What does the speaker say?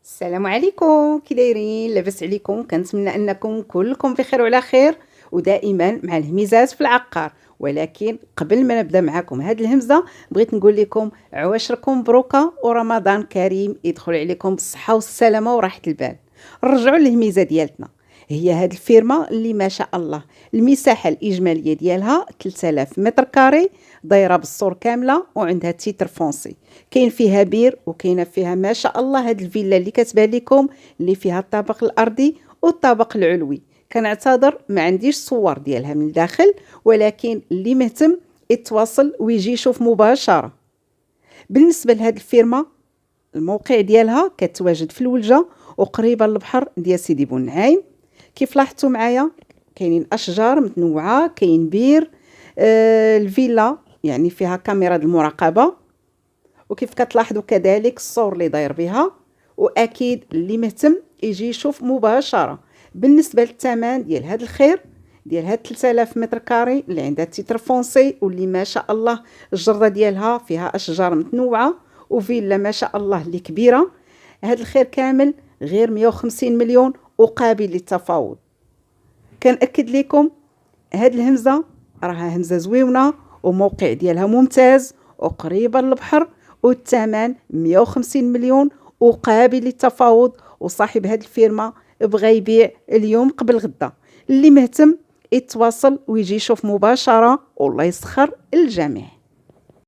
السلام عليكم، كي دايرين؟ لاباس عليكم؟ كنتمنى انكم كلكم بخير وعلى خير ودائما مع الهميزات في العقار. ولكن قبل ما نبدا معكم هذه الهمزه بغيت نقول لكم عواشركم مبروكه ورمضان كريم يدخل عليكم بالصحه والسلامه وراحه البال. نرجعوا للهميزه ديالتنا. هي هاد الفيرما اللي ما شاء الله المساحه الاجماليه ديالها 3000 متر كاري، دايره بالسور كامله وعندها تيتر فونسي. كاين فيها بير وكاينه فيها ما شاء الله هاد الفيلا اللي كتبان لكم اللي فيها الطابق الارضي والطابق العلوي. كنعتذر ما عنديش صور ديالها من الداخل، ولكن اللي مهتم يتواصل ويجي يشوف مباشره. بالنسبه لهاد الفيرما الموقع ديالها كتواجد في الولجه وقريبه للبحر ديال سيدي بونعايم. كيف لاحظتوا معايا كاينين اشجار متنوعه، كاين بير. الفيلا يعني فيها كاميرا المراقبه، وكيف كتلاحظوا كذلك الصور اللي داير بها. واكيد اللي مهتم يجي يشوف مباشره. بالنسبه للثمن ديال هذا الخير ديال هاد 3000 متر كاري اللي عندها تيتر فونسي واللي ما شاء الله الجرده ديالها فيها اشجار متنوعه وفيلا ما شاء الله اللي كبيره، هاد الخير كامل غير 150 مليون وقابل للتفاوض. كنأكد لكم هاد الهمزه راها همزه زويونه وموقع ديالها ممتاز وقريبه للبحر، والثمن 150 مليون وقابل للتفاوض. وصاحب هاد الفيرما بغى يبيع اليوم قبل غدا. اللي مهتم يتواصل ويجي يشوف مباشره، والله يسخر الجميع.